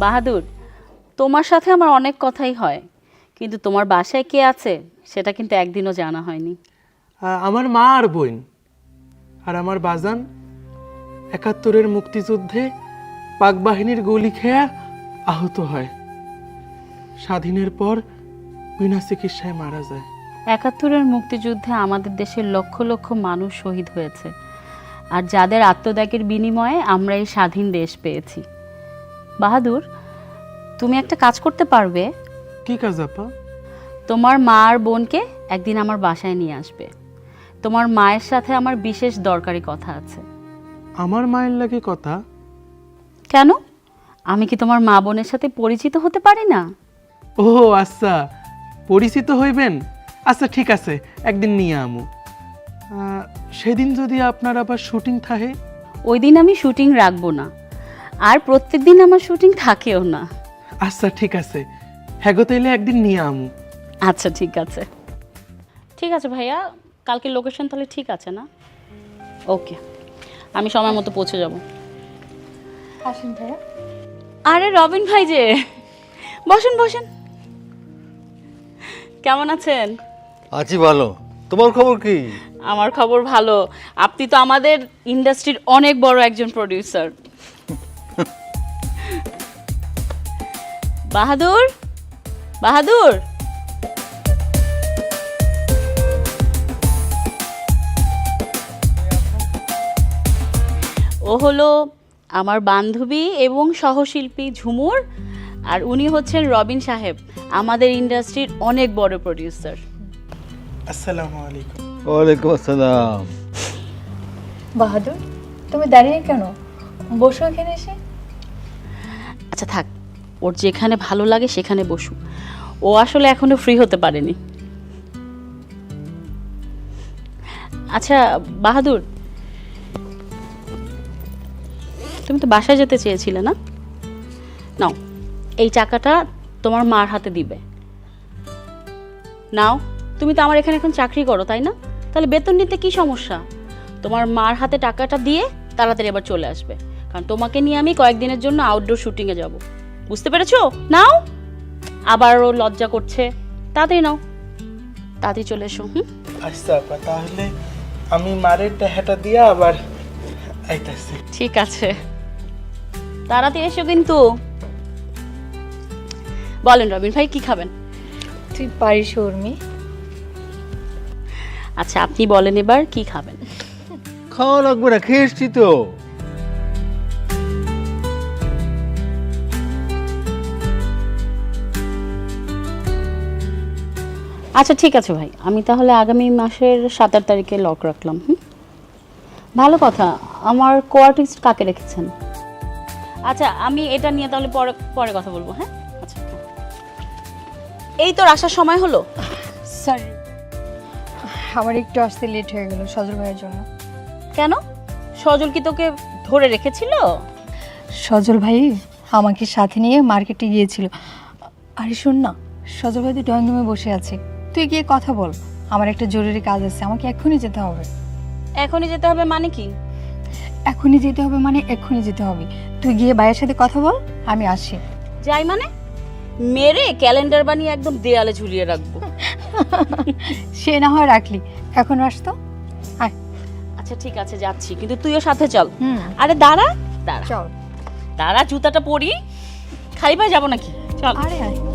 বাহাদুর, তোমার সাথে আমার অনেক কথাই হয়, কিন্তু তোমার বাসায় কে আছে সেটা কিন্তু একদিনও জানা হয়নি। আমার মা আর বোন আর আমার বাজান ৭১-এর মুক্তিযুদ্ধে পাক বাহিনীর গুলি খেয়ে আহত হয়। স্বাধীনের পর বিনা চিকিৎসায় মারা যায়। ৭১-এর মুক্তিযুদ্ধে আমাদের দেশের লক্ষ লক্ষ মানুষ শহীদ হয়েছে, আর যাদের আত্মত্যাগের বিনিময়ে আমরা এই স্বাধীন দেশ পেয়েছি। বাহাদুর, তুমি একটা কাজ করতে পারবে? কি কাজ আপা? তোমার মা আর বোনকে একদিন আমার বাসায় নিয়ে আসবে। তোমার মায়ের সাথে আমার বিশেষ দরকারি কথা আছে। আমার মায়ের লাগে কথা? কেন? আমি কি তোমার মা বোনের সাথে পরিচিত হতে পারি না? ও আচ্ছা, পরিচিত হইবেন। আচ্ছা ঠিক আছে, একদিন নিয়ে আমু। সেদিন যদি আপনার আবার শুটিং থাকে? ওই দিন আমি শুটিং রাখবো না, আর প্রত্যেক দিন আমার শুটিং থাকেও না। আচ্ছা ঠিক আছে, হ্যাগো তাইলে একদিন নিয়ে আমু। আচ্ছা ঠিক আছে। ঠিক আছে ভাইয়া, কালকে লোকেশন তাহলে ঠিক আছে না? ওকে, আমি সময় মতো পৌঁছে যাব। আসেন ভাইয়া। আরে রবিন ভাই যে, বসেন বসেন। কেমন আছেন? আছি ভালো। তোমার খবর কি? আমার খবর ভালো। আপনি তো আমাদের ইন্ডাস্ট্রির অনেক বড় একজন প্রোডিউসার। বাহাদুর, বাহাদুর, ও হলো আমার বান্ধবী এবং সহশিল্পী ঝুমুর, আর উনি হচ্ছেন রবিন সাহেব, আমাদের ইন্ডাস্ট্রির অনেক বড় প্রোডিউসার। আসসালামু আলাইকুম। ওয়ালাইকুম আসসালাম। বাহাদুর, তুমি দাঁড়িয়ে কেন? বসো এখানে এসে। আচ্ছা থাক, ওর যেখানে ভালো লাগে সেখানে বসু। ও আসলে এখনো ফ্রি হতে পারেনি। আচ্ছা বাহাদুর, তুমি তো বাসায় যেতে চেয়েছিলে না? নাও, এই টাকাটা তোমার মার হাতে দিবে। নাও, তুমি তো আমার এখানে এখন চাকরি করো তাই না? তাহলে বেতন নিতে কি সমস্যা? তোমার মার হাতে টাকাটা দিয়ে তাড়াতাড়ি আবার চলে আসবে, কারণ তোমাকে নিয়ে আমি কয়েকদিনের জন্য আউটডোর শুটিংয়ে যাব। বুঝতে পেরেছো? নাও। আবার ও লজ্জা করছে। তাড়াতাড়ি নাও, তাড়াতাড়ি চলে এসো। আচ্ছা আপা, তাহলে আমি মারের টাকাটা দিয়া আবার আইতাছি। ঠিক আছে, তাড়াতাড়ি এসো কিন্তু। বলেন রবিন ভাই, কি খাবেন? তুই পারিস উর্মি। আচ্ছা আপনি বলেন এবার কি খাবেন? খাওয়া লাগবে না, খেয়ে এসছি তো। আচ্ছা ঠিক আছে ভাই, আমি তাহলে আগামী মাসের ৭ তারিখে লক রাখলাম। ভালো কথা। আমার কোয়ার্টিস্ট কাকে রেখেছেন? আচ্ছা আমি এটা নিয়ে তাহলে পরে পরে কথা বলবো। হ্যাঁ আচ্ছা, এই তোর আসার সময় হলো। সরি, আমার একটু আসতে লেট হয়ে গেল সজল ভাইয়ের জন্য। কেন? সজল কি তোকে ধরে রেখেছিল? সজল ভাই আমাকে সাথে নিয়ে মার্কেটে গিয়েছিল। আরে শোন না, সজল ভাই তো ড্রয়িং রুমে বসে আছে, তুই গিয়ে কথা বল। আমার একটা জরুরি কাজ আছে, আমাকে এক্ষুনি যেতে হবে। এখনই যেতে হবে মানে কি? এখনই যেতে হবে মানে এক্ষুনি যেতে হবে। তুই গিয়ে ভাইয়ের সাথে কথা বল, আমি আসি। যাই মানে? মেরে ক্যালেন্ডার বানিয়ে একদম দেয়ালে ঝুলিয়ে রাখবো। সে না হয় রাখলি, এখন আসতো। আয়। আচ্ছা ঠিক আছে যাচ্ছি, কিন্তু তুইও সাথে চল। হুম। আরে দাঁড়া দাঁড়া চল। দাঁড়া, জুতাটা পরি। খালি পায়ে যাবো নাকি? চল। আরে আয়।